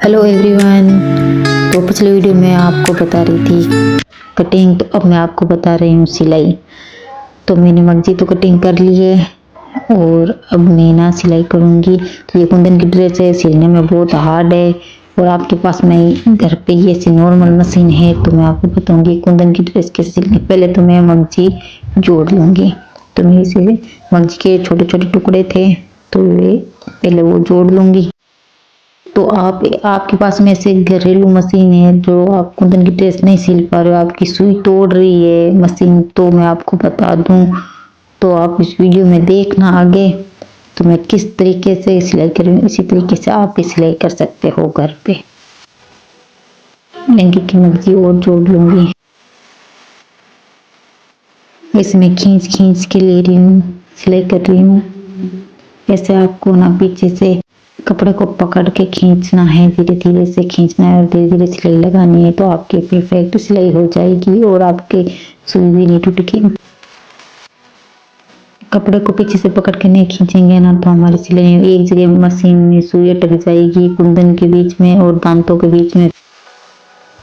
Hello everyone. तो पिछले video में आपको बता रही थी कटिंग, तो अब मैं आपको बता रही हूँ सिलाई। तो मैंने मर्जी तो कटिंग कर ली है और अब मैं ना सिलाई करूँगी। तो ये कुंदन की ड्रेस है, सिलने में बहुत हार्ड है और आपके पास में घर पे ये ऐसी नॉर्मल मशीन है तो मैं आपको बताऊंगी कुंदन की ड्रेस कैसे सिलनी। पहले तो मैं मगजी जोड़ लूँगी। तो मैं इसे मगजी के छोटे छोटे टुकड़े थे तो वे पहले वो जोड़ लूँगी। तो आपके पास में ऐसे घरेलू मशीन है जो आप कुंदन की ड्रेस नहीं सिल पा रहे हो, आपकी सुई तोड़ रही है मशीन, तो मैं आपको बता दूं तो आप इस वीडियो में देखना आगे। तो मैं किस तरीके से सिलाई कर रही हूँ इसी तरीके से आप भी सिलाई कर सकते हो घर पे। लहंगे की मर्जी और जोड़ लूंगी। इसमें खींच खींच के ले रही हूँ, सिलाई कर रही हूँ। ऐसे आपको ना पीछे से कपड़े को पकड़ के खींचना है, धीरे धीरे से खींचना है और धीरे धीरे सिलाई लगानी है तो आपकी परफेक्ट सिलाई हो जाएगी और आपके सुई भी नहीं टूटेगी। कपड़े को पीछे से पकड़ के नहीं खींचेंगे ना तो हमारी सिलाई एक जगह मशीन में सुई अटक जाएगी कुंदन के बीच में और दांतों के बीच में,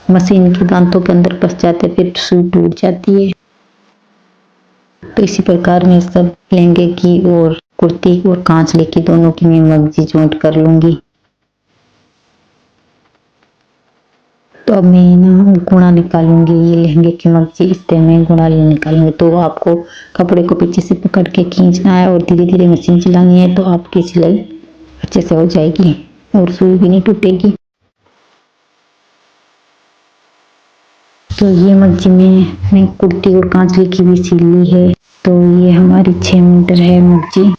मशीन के दांतों के अंदर फंस जाते फिर सुई टूट जाती है। तो इसी प्रकार मैं सब लहंगे की और कुर्ती और कांचले की दोनों की मैं मगजी जॉइंट कर लूंगी। तो अब मैं ना गुणा निकालूंगी, ये लहंगे की मगजी इस तरह मैं गुणा निकालूंगी। तो आपको कपड़े को पीछे से पकड़ के खींचना है और धीरे धीरे मशीन चलानी है तो आपकी सिलाई अच्छे से हो जाएगी और सुई भी नहीं टूटेगी। तो ये मगजी मैंने कुर्ती और कांचले की भी सिल ली है। तो ये हमारी 6 मीटर है मगजी।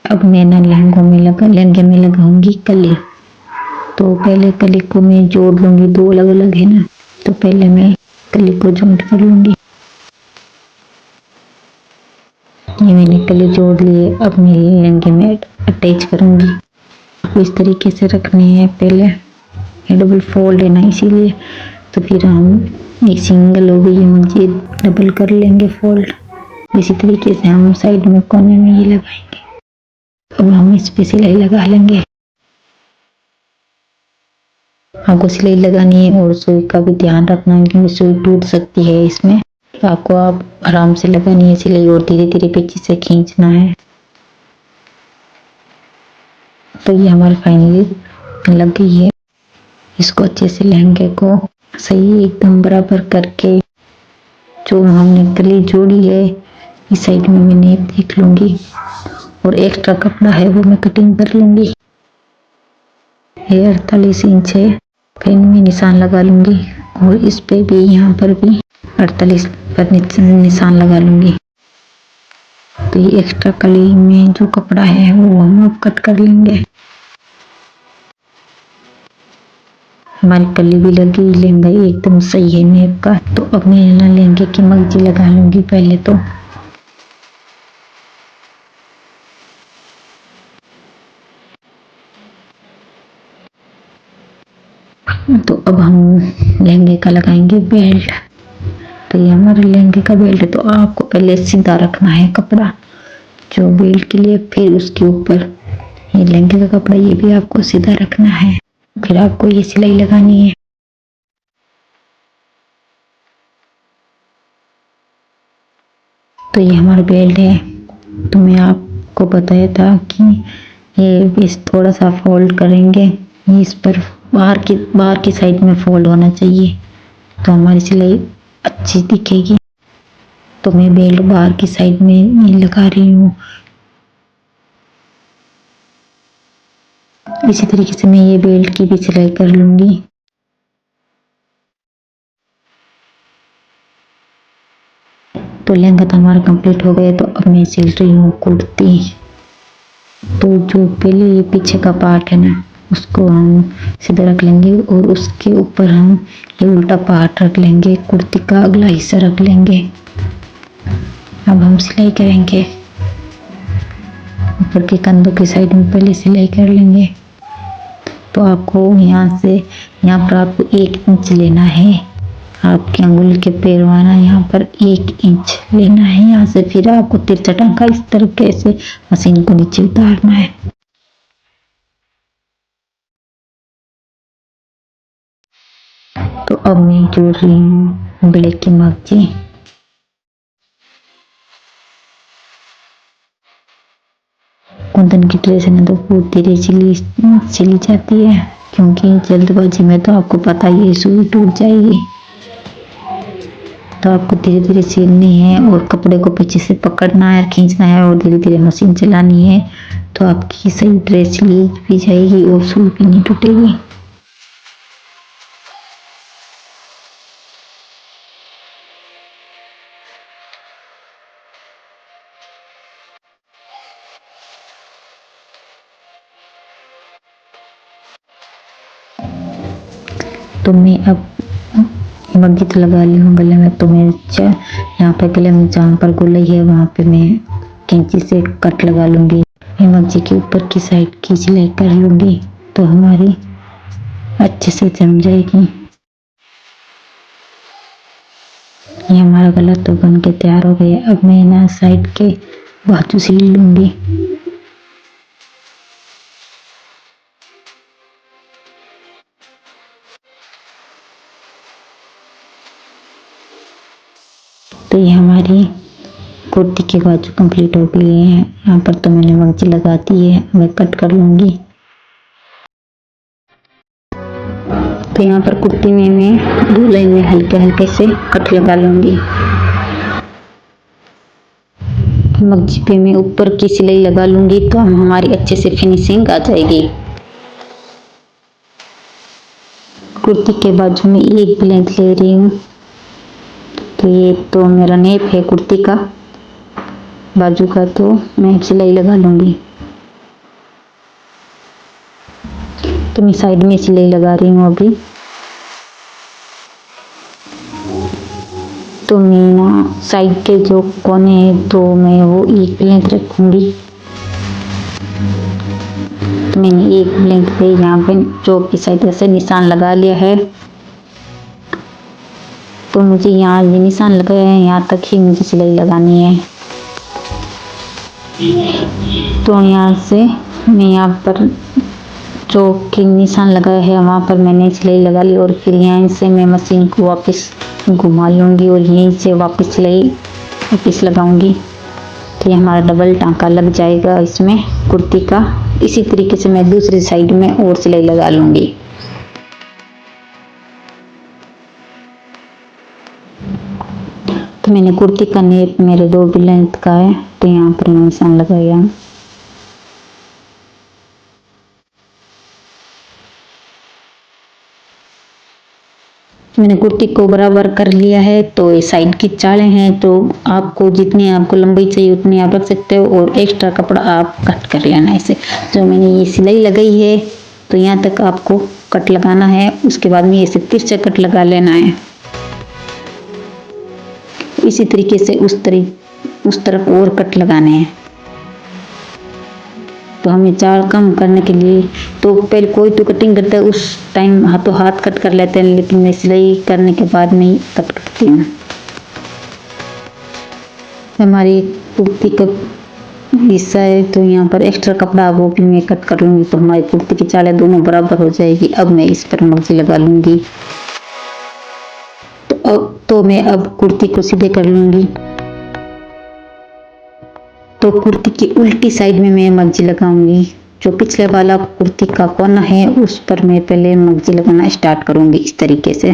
अब मैं ना लहंगे में लगाऊंगी कली। तो पहले कली को मैं जोड़ लूंगी, दो अलग अलग है ना, तो पहले मैं कली को जॉइंट कर लूंगी। ये मैंने कली जोड़ लिए, अब मैं लहंगे में अटैच करूंगी। आपको इस तरीके से रखनी है, पहले ये डबल फोल्ड है ना इसीलिए, तो फिर हम एक सिंगल हो गई मुझे डबल कर लेंगे फोल्ड। इसी तरीके से हम साइड में कोने में ये लगाएंगे। अब हम इस पे सिलाई लगा लेंगे। आपको सिलाई लगानी है और सुई का भी ध्यान रखना है क्योंकि सुई टूट सकती है इसमें। तो आपको आप आराम से लगानी है सिलाई और धीरे धीरे पीछे से खींचना है। तो ये हमारी फाइनली लग गई है। इसको अच्छे से लहंगे को सही एकदम बराबर करके जो हमने कली जोड़ी है इस साइड में मैं नेक देख लूंगी और एक्स्ट्रा कपड़ा है वो मैं कटिंग कर लूंगी। ये 48 इंच है, फिर मैं निशान लगा लूंगी और इस पे भी यहाँ पर भी 48 पर निशान लगा लूंगी। तो ये एक्स्ट्रा कली में जो कपड़ा है वो हम अब कट कर लेंगे। हमारी कली भी लगी, लहंगा एकदम सही है नेक का। तो अब मैं ना लहंगे की मगजी लगा लूंगी पहले तो अब हम लहंगे का लगाएंगे बेल्ट। तो ये हमारे लहंगे का बेल्ट है। तो आपको पहले सीधा रखना है कपड़ा जो बेल्ट के लिए, फिर उसके ऊपर ये लहंगे का कपड़ा ये भी आपको सीधा रखना है, फिर आपको ये सिलाई लगानी है। तो ये हमारा बेल्ट है। तो मैं आपको बताया था कि ये इस थोड़ा सा फोल्ड करेंगे, इस पर बाहर की साइड में फोल्ड होना चाहिए तो हमारी सिलाई अच्छी दिखेगी। तो मैं बेल्ट बाहर की साइड में लगा रही हूँ। इसी तरीके से मैं ये बेल्ट की भी सिलाई कर लूंगी। तो लहंगा तो हमारा कंप्लीट हो गया। तो अब मैं सिल रही हूँ कुर्ती। तो जो पहले ये पीछे का पार्ट है ना उसको हम सीधा रख लेंगे और उसके ऊपर हम ये उल्टा पार्ट रख लेंगे, कुर्ती का अगला हिस्सा रख लेंगे। अब हम सिलाई करेंगे। ऊपर के कंधों की साइड में पहले सिलाई कर लेंगे। तो आपको यहाँ से यहाँ पर आपको 1 इंच लेना है आपकी अंगुली के पैरवाना यहाँ पर 1 इंच लेना है। यहाँ से फिर आपको तिरछा टांका इस तरीके से मशीन को नीचे उतारना है। तो अब मैं जोड़ रही हूँ ब्लैक की मगजी। कुंदन की ट्रेस है ना तो बहुत धीरे सिली जाती है, क्योंकि जल्दबाजी में तो आपको पता ही है सुई टूट जाएगी। तो आपको धीरे धीरे सिलनी है और कपड़े को पीछे से पकड़ना है, खींचना है और धीरे धीरे मशीन चलानी है। तो आपकी सही ड्रेस सिली भी जाएगी और सुई भी नहीं टूटेगी। तो मैं अब मग्गी तो लगा ली हूँ गले में। तो मैं यहाँ पर गले में जहाँ पर गोलाई है वहाँ पे मैं कैंची से कट लगा लूँगी। मैं मग्गी के ऊपर की साइड की सिलाई कर लूँगी तो हमारी अच्छे से जम जाएगी। ये हमारा गला तो बन के तैयार हो गया। अब मैं ना साइड के बाजू सिल लूँगी। तो ये हमारी कुर्ती के बाजू कंप्लीट हो गई है। यहाँ पर तो मैंने मगजी लगा दी है, मैं कट कर लूँगी। तो यहाँ पर कुर्ती में मैं गोलाई में हल्के हल्के से कट लगा लूँगी। मगजी पे मैं ऊपर की सिलाई लगा लूँगी तो हमारी अच्छे से फिनिशिंग आ जाएगी। कुर्ती के बाजू में एक ब्लाउज ले रही हूँ। तो ये तो मेरा नेप है कुर्ती का बाजू का, तो मैं सिलाई लगा लूँगी। तो मैं साइड में सिलाई लगा रही हूँ अभी। तो मैं ना साइड के जो कोने हैं तो मैं वो एक ब्लाउज रखूँगी। तो मैंने एक ब्लाउज पे यहाँ पे चौक की साइड से निशान लगा लिया है। तो मुझे यहाँ ये निशान लगाया है, यहाँ तक ही मुझे सिलाई लगानी है। तो यहाँ से मैं यहाँ पर जो की निशान लगाया है वहाँ पर मैंने सिलाई लगा ली और फिर यहाँ से मैं मशीन को वापस घुमा लूँगी और यहीं से वापस सिलाई वापस लगाऊंगी। तो ये हमारा डबल टांका लग जाएगा इसमें कुर्ती का। इसी तरीके से मैं दूसरी साइड में और सिलाई लगा लूँगी। तो मैंने कुर्ती का नेप मेरे 2 लेंथ का है, तो यहाँ पर मैं निशान लगाया। मैंने कुर्ती को बराबर कर लिया है। तो ये साइड की चालें हैं, तो आपको जितनी आपको लंबाई चाहिए उतनी आप रख सकते हो और एक्स्ट्रा कपड़ा आप कट कर लेना है इसे। जो मैंने ये सिलाई लगाई है तो यहाँ तक आपको कट लगाना है, उसके बाद में इसे तिरछा कट लगा लेना है। इसी तरीके से उस तरफ और कट लगाने हैं। तो हमें चाल कम करने के लिए तो पहले कोई तो कटिंग करता है उस टाइम हाथों हाथ कट कर लेते हैं, लेकिन मैं सिलाई करने के बाद में ही कट करती हूँ। हमारी कुर्ती का हिस्सा है तो यहाँ पर एक्स्ट्रा कपड़ा वो भी मैं कट कर लूँगी, तो हमारी कुर्ती की चालें दोनों बराबर हो जाएगी। अब मैं इस पर मर्जी लगा लूँगी। तो मैं अब कुर्ती को सीधे कर लूँगी। तो कुर्ती की उल्टी साइड में मैं मगजी लगाऊंगी। जो पिछले वाला कुर्ती का कोना है उस पर मैं पहले मगजी लगाना स्टार्ट करूंगी इस तरीके से।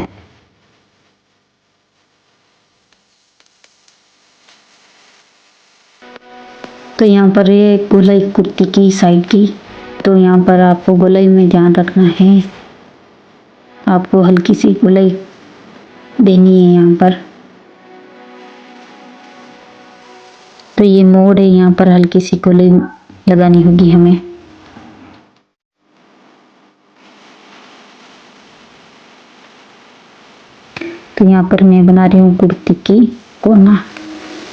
तो यहाँ पर ये गोलाई कुर्ती की साइड की, तो यहाँ पर आपको गोलाई में ध्यान रखना है, आपको हल्की सी गोलाई देनी है यहाँ पर। तो ये मोड़ है, यहाँ पर हल्की सी गोलाई लगानी होगी हमें। तो यहाँ पर मैं बना रही हूँ कुर्ती की कोना।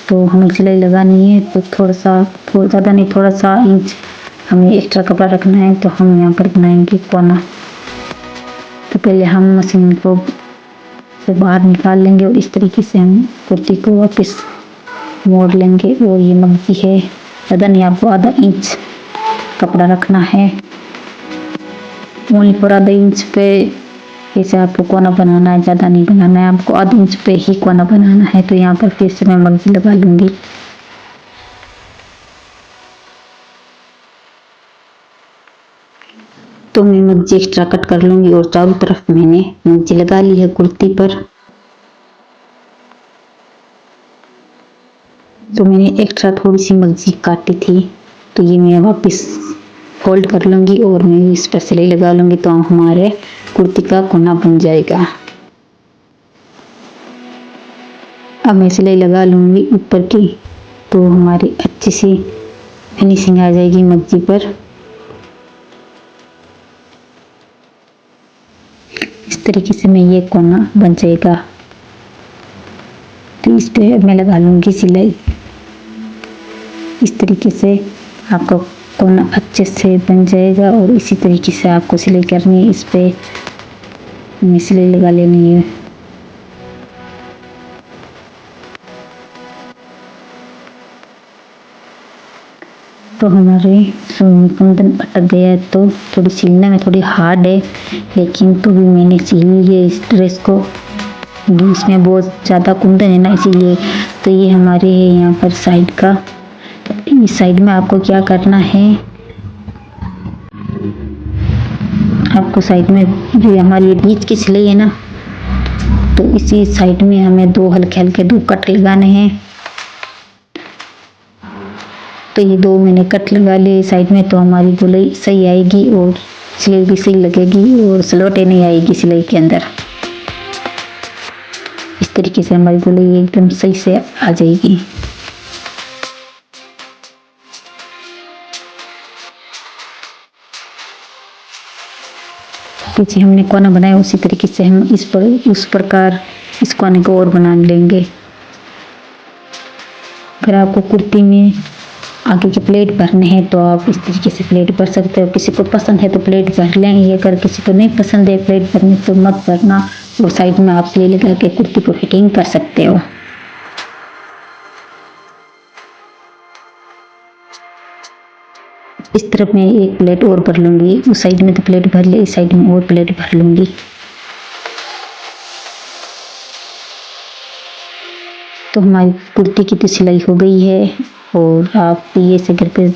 तो हमें सिलाई लगानी है तो थोड़ा ज़्यादा नहीं, थोड़ा सा इंच हमें एक्स्ट्रा कपड़ा रखना है। तो हम यहाँ पर बनाएंगे कोना। तो पहले हम मशीन को को बाहर निकाल लेंगे और इस तरीके से हम कुर्ती को वापस मोड़ लेंगे। और ये मगजी है, ज़्यादा नहीं, आपको आधा इंच कपड़ा रखना है, ओनली पर आधा इंच पे जैसे आपको कोना बनाना है, ज़्यादा नहीं बनाना है, आपको आधे इंच पे ही कोना बनाना है। तो यहाँ पर फिर से मैं मगजी लगा लूँगी। तो मैं मगजी एक्स्ट्रा कट कर लूँगी और चारों तरफ मैंने मगजी लगा ली है कुर्ती पर। तो मैंने एक्स्ट्रा थोड़ी सी मगजी काटी थी, तो ये मैं वापस फोल्ड कर लूँगी और मैं इस पर सिलाई लगा लूँगी, तो हमारे कुर्ती का कोना बन जाएगा। अब मैं सिलाई लगा लूँगी ऊपर की, तो हमारी अच्छी सी फिनिशिंग आ जाएगी मगजी पर। इस तरीके से मैं ये कोना बन जाएगा। तो इस पे मैं लगा लूँगी सिलाई। इस तरीके से आपका कोना अच्छे से बन जाएगा और इसी तरीके से आपको सिलाई करनी है। इस पे हमें सिलाई लगा लेनी है। तो हमारे कुंदन अटक गया है, तो थोड़ी सिलने में थोड़ी हार्ड है, लेकिन तो भी मैंने सिल लिया इस ड्रेस को। इसमें बहुत ज़्यादा कुंदन है ना, इसीलिए। तो ये हमारे यहाँ पर साइड का, इस साइड में आपको क्या करना है, आपको साइड में जो हमारी बीच की सिलाई है ना, तो इसी साइड में हमें दो हल्के हल्के दो कट लगाने हैं। तो ये दो मैंने कट लगा लिए साइड में, तो हमारी गोलाई सही आएगी और सिलाई भी सही लगेगी और सलवटें नहीं आएगी सिलाई के अंदर। इस तरीके से हमारी गोलाई एकदम सही से आ जाएगी। पीछे हमने कोना बनाया, उसी तरीके से हम इस पर उस प्रकार इस कोने को और बना लेंगे। फिर आपको कुर्ती में आगे के प्लेट भरने हैं, तो आप इस तरीके से प्लेट भर सकते हो। किसी को पसंद है तो प्लेट भर लें, ये अगर किसी को नहीं पसंद है प्लेट भरने तो मत भरना। और साइड में आप सिलाई लगा के कुर्ती को फिटिंग कर सकते हो। इस तरफ मैं एक प्लेट और भर लूंगी, उस साइड में तो प्लेट भर ली, इस साइड में और प्लेट भर लूंगी। तो हमारी कुर्ती की तो सिलाई हो गई है और आप ये से घर पे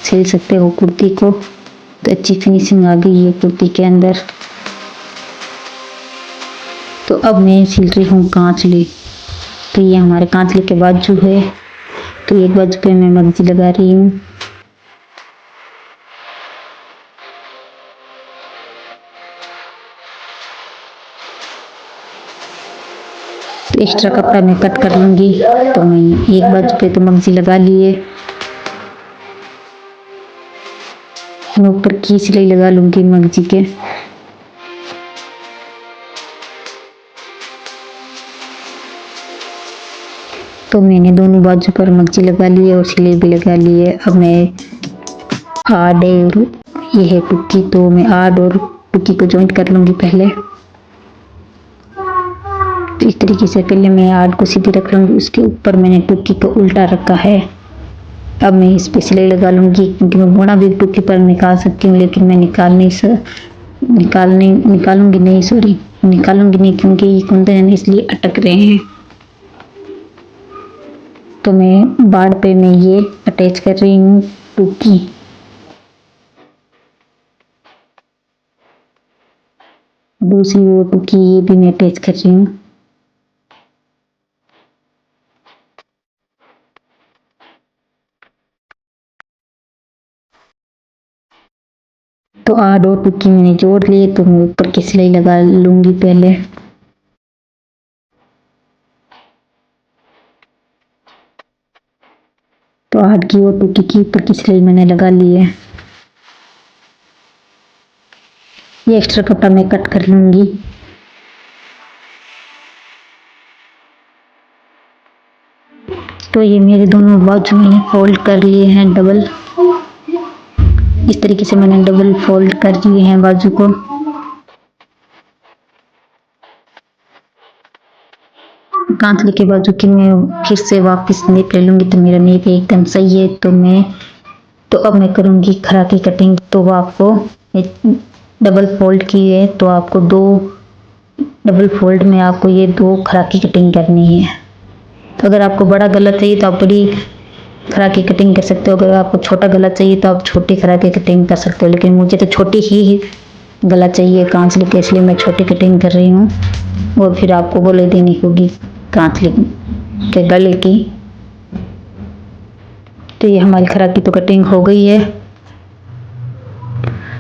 सिल सकते हो कुर्ती को। तो अच्छी फिनिशिंग आ गई है कुर्ती के अंदर। तो अब मैं सिल रही हूँ कांचली। तो ये हमारे कांचली के बाजू है, तो एक बाजू पे मैं मगजी लगा रही हूँ। तो एक्स्ट्रा कपड़ा मैं कट कर लूंगी। तो मैं एक बाजू पे तो मगजी लगा लिए, मैं ऊपर की सिलाई लगा लूंगी मगजी के। तो मैंने दोनों बाजू पर मगजी लगा ली है और सिलाई भी लगा ली है। अब मैं आड़ और ये है टुक्की, तो मैं आड़ और टुक्की को जॉइंट कर लूंगी पहले। तो इस तरीके से पहले मैं आड़ को सीधी रख लूंगी, उसके ऊपर मैंने टुक्की को उल्टा रखा है। अब मैं इस पे सिलाई लगा लूंगी, क्योंकि मैं बुना भी टुक्की पर निकाल सकती हूँ, लेकिन मैं निकालूंगी नहीं क्योंकि ये कुंदन इसलिए अटक रहे हैं। तो मैं बाड़ पे मैं ये अटैच कर रही हूँ टुक्की। दूसरी वो टुक्की ये भी मैं अटैच कर रही हूँ। तो आड़ और टुक्की मैंने जोड़ लिए, तो मैं ऊपर की सिलाई लगा लूंगी पहले। तो आड़ की और टुक्की की ऊपर की सिलाई मैंने लगा ली है। ये एक्स्ट्रा कपड़ा मैं कट कर लूंगी। तो ये मेरे दोनों बाजू मैंने फोल्ड कर लिए हैं डबल। इस तरीके से मैंने डबल फोल्ड कर लिए हैं बाजू को। कांचली के बाजू की मैं फिर से वापस नेप ले लूँगी तो मेरा नेप एकदम सही है। तो अब मैं करूँगी खरा की कटिंग। तो आपको डबल फोल्ड की है तो आपको 2 डबल फोल्ड में आपको ये 2 खरा की कटिंग करनी है। तो अगर आपको बड़ा गला चाहिए तो आप बड़ी खरा की कटिंग कर सकते हो, अगर आपको छोटा गला चाहिए तो आप छोटी खरा की कटिंग कर सकते हो। लेकिन मुझे तो छोटी ही गला चाहिए कांचली के, इसलिए मैं छोटी कटिंग कर रही हूँ। और फिर आपको गोलाई देनी होगी कांचली के गले की। तो ये हमारी खरा की तो कटिंग हो गई है।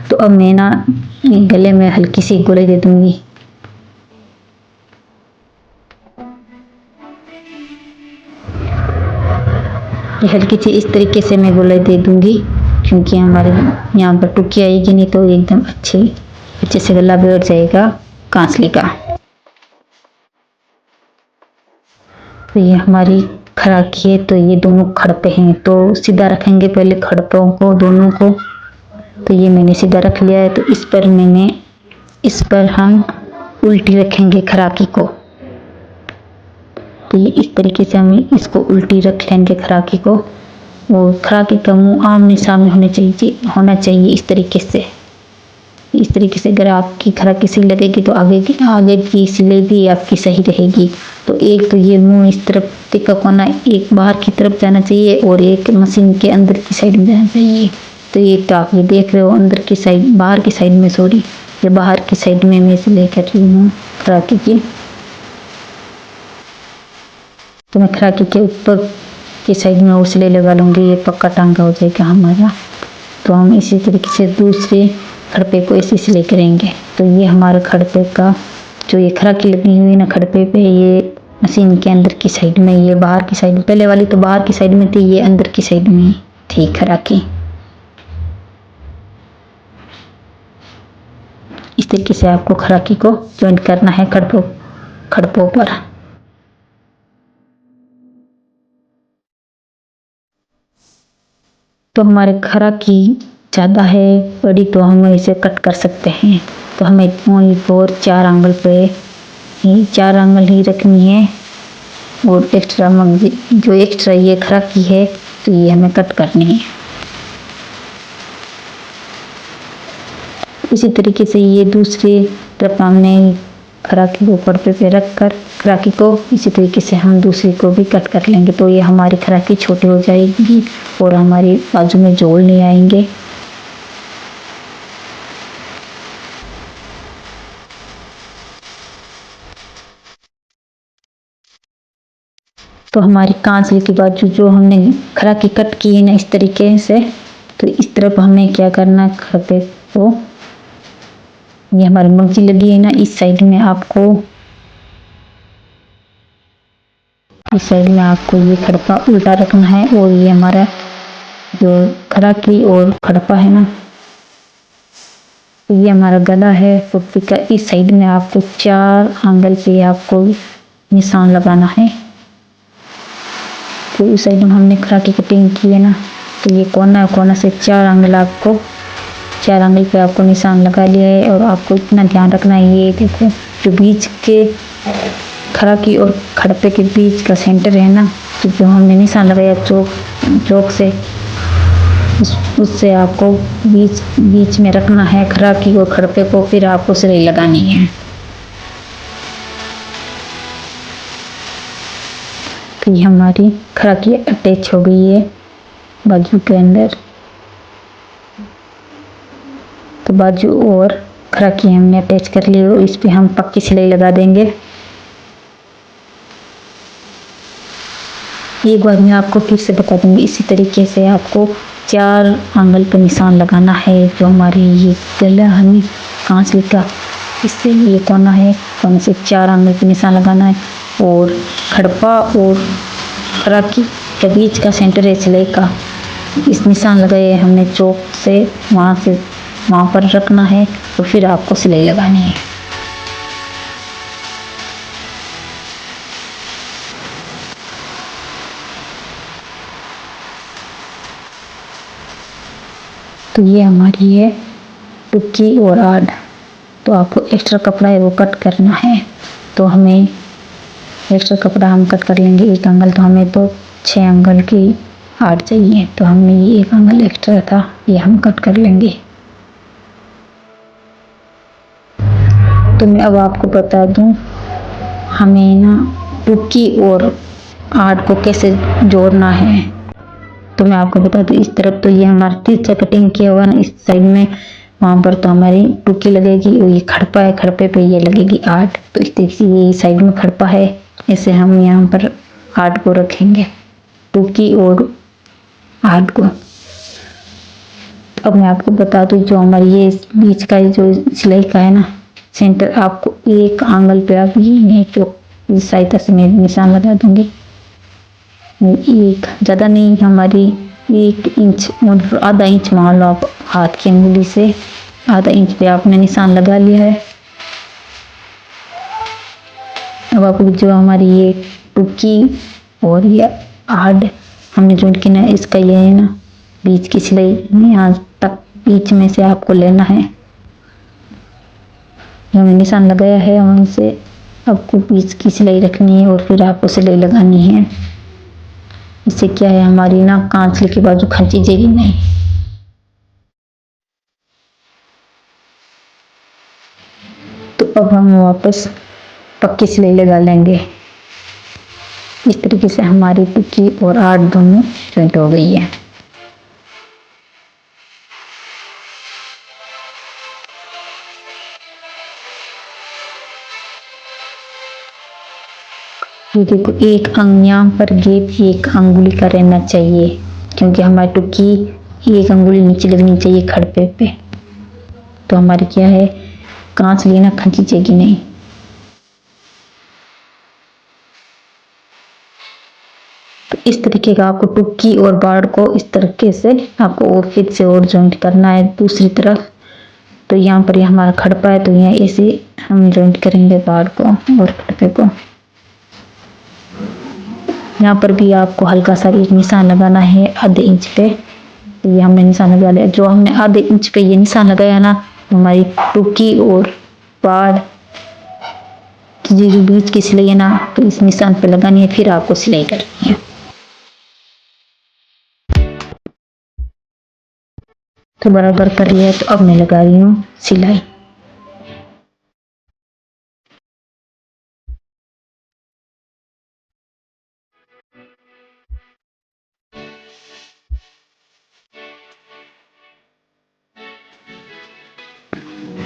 तो अब मैं ना गले में हल्की सी गोलाई दे दूंगी। ये हल्की सी इस तरीके से मैं गोलाई दे दूंगी, क्योंकि हमारे यहाँ पर टुकी आएगी नहीं तो एकदम अच्छे से गला बैठ जाएगा कांचली का। तो ये हमारी खरा की है। तो ये दोनों खड़पे हैं तो सीधा रखेंगे पहले खड़पों को दोनों को। तो ये मैंने सीधा रख लिया है। तो इस पर हम उल्टी रखेंगे खराकी को। तो ये इस तरीके से हम इसको उल्टी रख लेंगे खराकी को। और खराकी का मुंह आमने सामने होना चाहिए इस तरीके से। अगर आपकी खराकी सही लगेगी तो आगे की सिलाई भी आपकी सही रहेगी। तो एक तो ये मुंह इस तरफ तिका होना, एक बाहर की तरफ जाना चाहिए और एक मशीन के अंदर की साइड में जाना चाहिए। तो ये तो आप ये देख रहे हो बाहर की साइड में, सॉरी ये बाहर की साइड में मैं सिलाई कर रही हूँ खराकी की। तो मैं खराकी के ऊपर की साइड में और सिलाई लगा लूँगी, ये पक्का टांगा हो जाएगा हमारा। तो हम इसी तरीके से दूसरे खड़पे को ऐसे सिलाई करेंगे। तो ये हमारे खड़पे का जो ये खराकी लगी हुई ना खड़पे पे, ये मशीन के अंदर की साइड में, ये बाहर की साइड में, पहले वाली तो बाहर की साइड में थी, ये अंदर की साइड में थी खराकी। इस तरीके से आपको खराकी को जॉइंट करना है खड़पों पर। तो हमारे खराकी ज़्यादा है बड़ी तो हम इसे कट कर सकते हैं। तो हमें ओनली फॉर 4 आंगल पे ही 4 आंगल ही रखनी है। और जो एक्स्ट्रा ये खराकी है तो ये हमें कट करनी है। इसी तरीके से ये दूसरी तरफ हमने खराकी को खड़पे पे रख कर खराकी को इसी तरीके से हम दूसरी को भी कट कर लेंगे। तो ये हमारी खराकी छोटी हो जाएगी और हमारी बाजू में जोड़ नहीं आएंगे। तो हमारी कांचली की बाजू जो हमने खराकी कट की है ना इस तरीके से, तो इस तरफ हमें क्या करना है खड़पे को, ये हमारी मंगजी लगी है ना इस साइड में आपको ये खड़पा उल्टा रखना है। और ये हमारा जो खराकी और खड़पा है ना, ये हमारा गला है टोपी का, इस साइड में आपको 4 आंगल पे आपको निशान लगाना है। तो इस साइड में हमने खराकी कटिंग की है ना, तो ये कोना से 4 आंगल पे आपको निशान लगा लिया है। और आपको इतना ध्यान रखना है, ये देखो जो बीच के खराकी और खड़पे के बीच का सेंटर है ना, तो जो हमने निशान लगाया चौक से, उससे आपको बीच में रखना है खराकी और खड़पे को, फिर आपको सिलाई लगानी है। तो ये हमारी खराकी अटैच हो गई है बाजू के अंदर। तो बाजू और खराकी हमने अटैच कर ली और इस पे हम पक्की सिलाई लगा देंगे। एक बार मैं आपको फिर से बता दूंगी, इसी तरीके से आपको 4 आंगल पर निशान लगाना है। जो हमारी ये गला है कांचली का, इससे ये कोना से 4 आंगल पर निशान लगाना है। और खड़पा और खराकी के बीच का सेंटर है सिलाई का, इस निशान लगाए हमने चौक से वहाँ पर रखना है। तो फिर आपको सिलाई लगानी है। तो ये हमारी है टुक्की और आड़। तो आपको एक्स्ट्रा कपड़ा है वो कट करना है। तो हमें एक्स्ट्रा कपड़ा हम कट कर लेंगे 1 एंगल। तो हमें तो 6 एंगल की आर्ट चाहिए, तो हमें ये 1 एंगल एक्स्ट्रा था, ये हम कट कर लेंगे। तो मैं अब आपको बता दूं हमें ना टुकी और आर्ट को कैसे जोड़ना है। तो मैं आपको बता दूं, इस तरफ तो ये हमारा तिरछा कटिंग किया हुआ ना, इस साइड में वहां पर तो हमारी टुकी लगेगी और ये खड़पा है, खड़पे पे ये लगेगी आर्ट। तो इस तरीके से ये साइड में खड़पा है, ऐसे हम यहाँ पर आर्ट को रखेंगे, टुकी और आर्ट को। अब मैं आपको बता दूं, जो हमारी ये बीच का जो सिलाई का है ना सेंटर, आपको 1 एंगल पे आप ये जो इस सहायता से मैं निशान लगा दूंगी। एक ज्यादा नहीं, हमारी 1 इंच और आधा इंच मान लो आप, हाथ की अंगुली से आधा इंच पे आपने निशान लगा लिया है। अब आपको जो हमारी ये टुकी और ये आर्ट हमने जो की ना, इसका ये है ना बीच की सिलाई यहाँ तक बीच में से आपको लेना है, जो हमने निशान लगाया है वहां से आपको बीच की सिलाई रखनी है और फिर आपको सिलाई लगानी है। इससे क्या है, हमारी ना कांचले की बाजू खींची जाएगी नहीं। तो अब हम वापस पक्की सिलाई लगा लेंगे। इस तरीके से हमारी टुकी और आर्ट दोनों जॉइंट हो गई है। ये देखो, एक अंग यहाँ पर गैप 1 अंगुली का रहना चाहिए, क्योंकि हमारी टुकी 1 अंगुली नीचे लगनी चाहिए खड़पे पे। तो हमारी क्या है, कांच लेना खींचेगी नहीं। तो इस तरीके का आपको टुकी और बाड़ को इस तरीके से आपको और फिर से और जॉइंट करना है दूसरी तरफ। तो यहाँ पर ये हमारा खड़पा है, तो यहाँ ऐसे हम जॉइंट करेंगे बाड़ को और खड़पे को। यहाँ पर भी आपको हल्का सा एक निशान लगाना है आधे इंच पे। तो ये हमने निशान लगा लिया, जो हमने आधे इंच पे ये निशान लगाया ना, हमारी टुकी और बाड़ की जो बीच की सिलाई है ना, तो इस निशान पे लगानी है, फिर आपको सिलाई करनी है। तो बराबर कर लिया, तो अब मैं लगा रही हूँ सिलाई।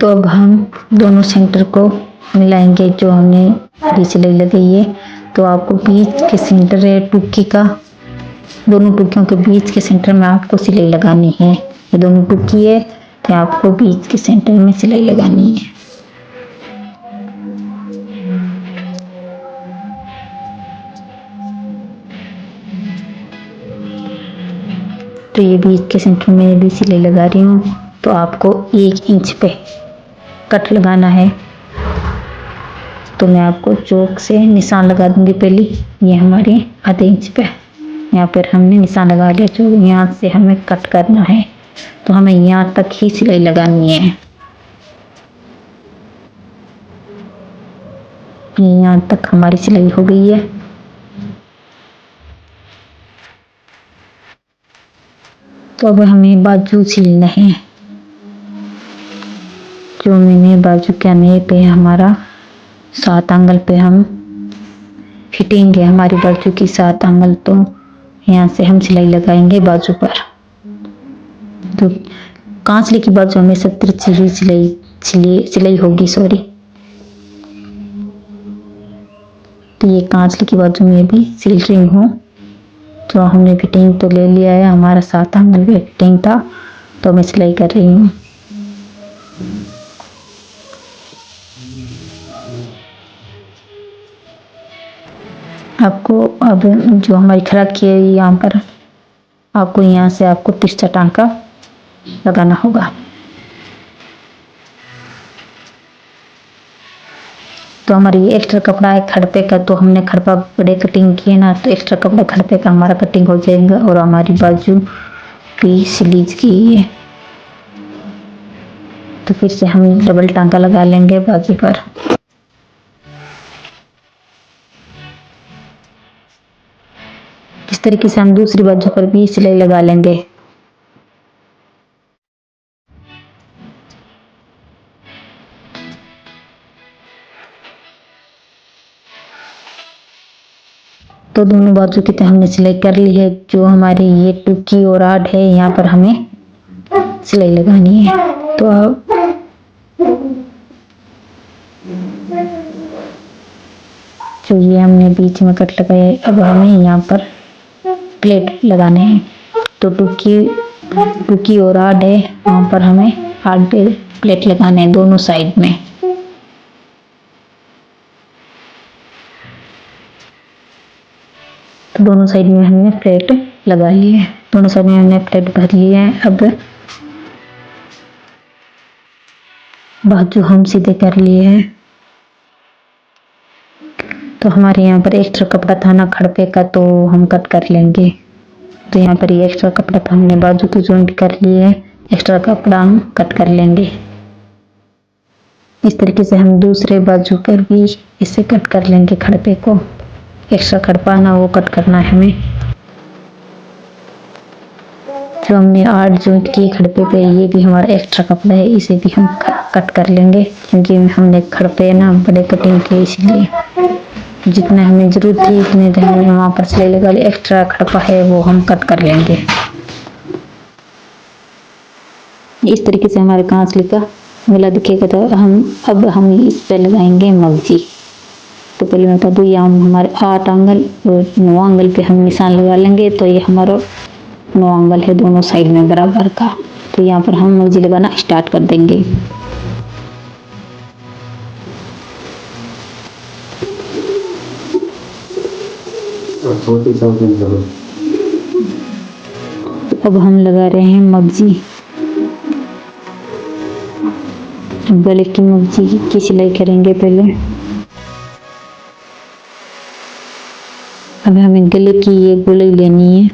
तो अब हम दोनों सेंटर को मिलाएंगे, जो हमने आधी सिलाई लगाई है। तो आपको बीच के सेंटर है टुकी का, दोनों टुकियों के बीच के सेंटर में आपको सिलाई लगानी है। ये दोनों टुकी है, तो आपको बीच के सेंटर में सिलाई लगानी है। तो ये बीच के सेंटर में भी सिलाई लगा रही हूँ। तो आपको 1 इंच पे कट लगाना है। तो मैं आपको चौक से निशान लगा दूंगी पहले, ये हमारे आधे इंच पे यहाँ पर हमने निशान लगा लिया। जो यहाँ से हमें कट करना है, तो हमें यहाँ तक ही सिलाई लगानी है। यहाँ तक हमारी सिलाई हो गई है। तो अब हमें बाजू सिलना है। जो मैंने बाजू के आने पे हमारा 7 एंगल पे हम फिटिंग है हमारी बाजू की 7 एंगल। तो यहाँ से हम सिलाई लगाएंगे बाजू पर। तो कांचले की बाजू में 70 सिलाई होगी, सॉरी। तो ये कांचले की बाजू में भी सिल रही हूँ। तो हमने फिटिंग तो ले लिया है, हमारा 7 एंगल पे फिटिंग था, तो मैं सिलाई कर रही हूँ। आपको अब जो हमारी खराब की है, यहाँ पर आपको यहाँ से आपको तिरछा टांका लगाना होगा। तो हमारी ये एक्स्ट्रा कपड़ा है खड़पे का, तो हमने खड़पा बड़े कटिंग किए ना, तो एक्स्ट्रा कपड़ा खड़पे का हमारा कटिंग हो जाएगा। और हमारी बाजू भी सिलीज की है, तो फिर से हम डबल टांका लगा लेंगे बाजू पर। तरीके से हम दूसरी बाजू पर भी सिलाई लगा लेंगे। तो दोनों बाजू की तो हमने सिलाई कर ली है। जो हमारी ये टुकी और आड़ है, यहाँ पर हमें सिलाई लगानी है। तो अब जो ये हमने बीच में कट लगाया है, अब हमें यहाँ पर प्लेट लगाने हैं। तो टुकी और आड़ है, वहाँ पर हमें आड़ पे प्लेट लगाने हैं दोनों साइड में। तो दोनों साइड में हमने प्लेट लगा ली है, दोनों साइड में हमने प्लेट भर ली है। अब बाजू हम सीधे कर लिए हैं। तो हमारे यहाँ पर एक्स्ट्रा कपड़ा था ना खड़पे का, तो हम कट कर लेंगे। तो यहाँ पर ये एक्स्ट्रा कपड़ा था, हमने बाजू तो जॉइंट कर लिए है, एक्स्ट्रा कपड़ा हम कट कर लेंगे। इस तरीके से हम दूसरे बाजू पर भी इसे कट कर लेंगे। खड़पे को एक्स्ट्रा खड़पा ना वो कट करना है हमें। जो हमने आड़ जॉइंट की खड़पे पे, ये भी हमारा एक्स्ट्रा कपड़ा है, इसे भी हम कट कर लेंगे। क्योंकि हमने खड़पे ना बड़े कटिंग किए, इसलिए जितना हमें जरूरत थी उतने दिन हमने वहाँ पर सिलाई लगा ली। एक्स्ट्रा खड़पा है वो हम कट कर लेंगे। इस तरीके से हमारे कांचली का गला दिखेगा। तो हम इस पे लगाएंगे मगजी। तो पहले मैं बता दूँ, यहाँ हमारे 8 एंगल और 9 एंगल पे हम निशान लगा लेंगे। तो ये हमारा 9 एंगल है दोनों साइड में बराबर का। तो यहाँ पर हम मगजी लगाना स्टार्ट कर देंगे। तो अब हम लगा रहे हैं मगजी। गले की मगजी की सिलाई करेंगे पहले। अब हमें गले की ये गोलाई लेनी है।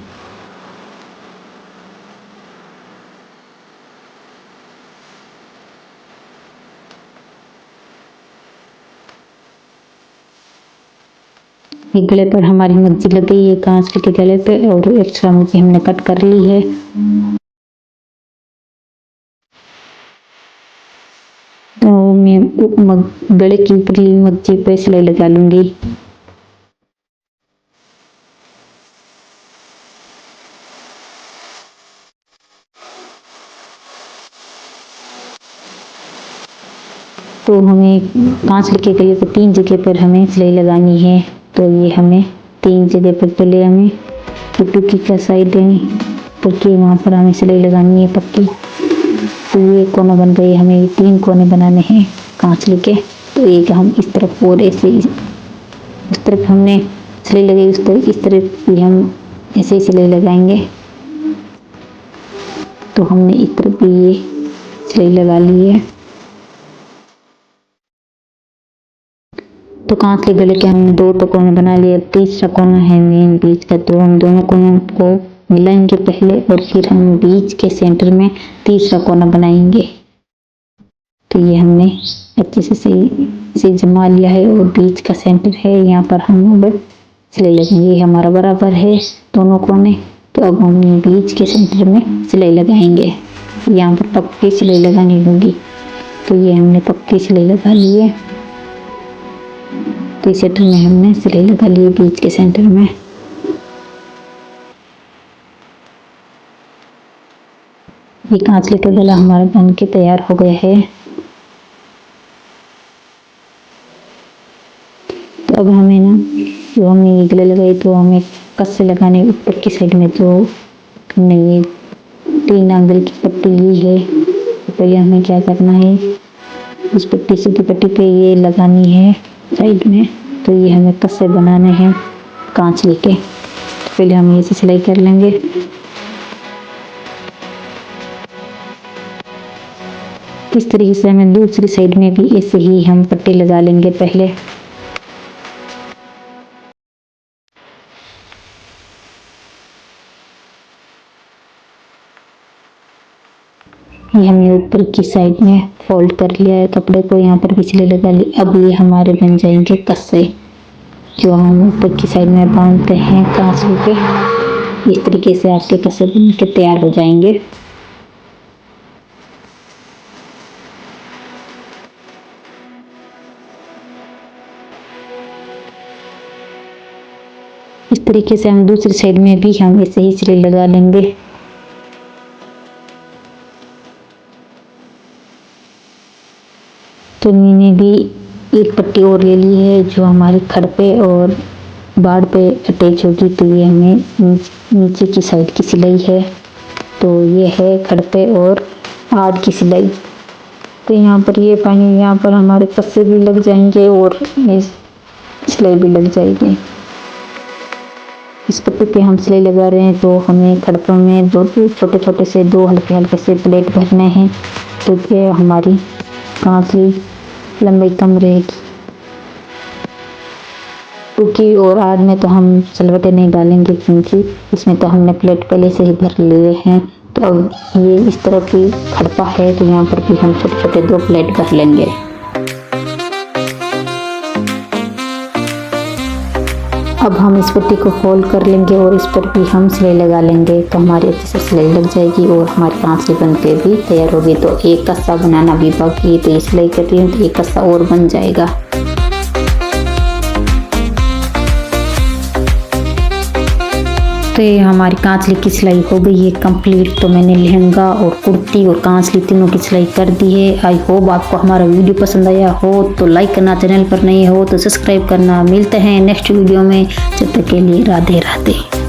ये गले पर हमारी मगजी लग गई है कांच के गले पे, और एक्स्ट्रा मगजी हमने कट कर ली है। तो मैं गले की ऊपरी मगजी पे सिलाई लगा लूंगी। तो हमें कांच के गले पे 3 जगह पर हमें सिलाई लगानी है। तो ये हमें 3 जगह पर पहले हमें टुकी का साइड है पक्की, वहाँ पर हमें सिलाई लगानी है पक्की। तो ये कोना बन गई, हमें 3 कोने बनाने हैं कांच के। तो एक हम इस तरफ और ऐसे उस तरफ हमने सिलाई लगाई, इस तरफ भी हम ऐसे ही सिलाई लगाएंगे। तो हमने इस तरफ भी ये सिलाई लगा ली है। तो कांच के गले के हमने 2 तो कोने बना लिए। तीसरा कोना है मेन बीच का, तो हम दोनों कोनों को मिलाएंगे पहले, और फिर हम बीच के सेंटर में तीसरा कोना बनाएंगे। तो ये हमने अच्छे से सही जमा लिया है, और बीच का सेंटर है, यहाँ पर हम अब सिलाई लगाएंगे। हमारा बराबर है दोनों कोने। तो अब हम बीच के सेंटर में सिलाई लगाएंगे। यहाँ पर पक्की सिलाई लगानी होगी। तो ये हमने पक्की सिलाई लगा ली है। तो इस सेंटर में हमने सिलाई लगा ली बीच के सेंटर में। ये कांचले का गला हमारा बन के तैयार हो गया है। तो अब हमें ना, जो हमने ये गले लगाई, तो हमें कस्से लगाने ऊपर की साइड में। तो हमने ये 3 एंगल की पट्टी ली है। तो पहले हमें क्या करना है, इस पट्टी से पट्टी पे ये लगानी है साइड में। तो ये हमें कस्से बनाने हैं कांच लेके। तो पहले हम इसे सिलाई कर लेंगे। इस तरीके से हमें दूसरी साइड में भी ऐसे ही हम पट्टी लगा लेंगे पहले। ये हमने ऊपर की साइड में फोल्ड कर लिया है कपड़े को, यहाँ पर भी सिलाई लगा ली। अब ये हमारे बन जाएंगे कस्से, जो हम ऊपर की साइड में बांधते हैं कांच के। इस तरीके से आपके कसे बन के तैयार हो जाएंगे। इस तरीके से हम दूसरी साइड में भी हम ऐसे ही सिलाई लगा लेंगे। तो मैंने भी एक पट्टी और ले ली है जो हमारे खड़ पे और बाड़ पे अटैच होगी। तो ये हमें नीचे की साइड की सिलाई है। तो ये है खड़ पे और आड़ की सिलाई। तो यहाँ पर ये पानी यहाँ पर हमारे कस्से भी लग जाएंगे और सिलाई भी लग जाएगी। इस पट्टी पे हम सिलाई लगा रहे हैं तो हमें खड़पों में दो छोटे छोटे से दो हल्के हल्के से प्लेट भरने हैं। तो ये हमारी कांसली लंबाई कम रहेगी। टूकी और आड़ में तो हम सलवटें नहीं डालेंगे क्योंकि इसमें तो हमने प्लेट पहले से ही भर लिए हैं। तो अब ये इस तरह की खड़पा है तो यहाँ पर भी हम छोटे छोटे दो प्लेट भर लेंगे। अब हम इस पट्टी को फोल्ड कर लेंगे और इस पर भी हम सिलाई लगा लेंगे। तो हमारी अच्छे से सिलाई लग जाएगी और हमारी कांसली बन के भी तैयार होगी। तो एक कस्सा बनाना भी बाकी है, तो ये सिलाई कर रही हूँ तो एक कस्सा और बन जाएगा। तो ये हमारी कांसली की सिलाई हो गई है कंप्लीट। तो मैंने लहंगा और कुर्ती और कांसली तीनों की सिलाई कर दी है। आई होप आपको हमारा वीडियो पसंद आया हो तो लाइक करना, चैनल पर नए हो तो सब्सक्राइब करना। मिलते हैं नेक्स्ट वीडियो में, जब तक के लिए राधे राधे।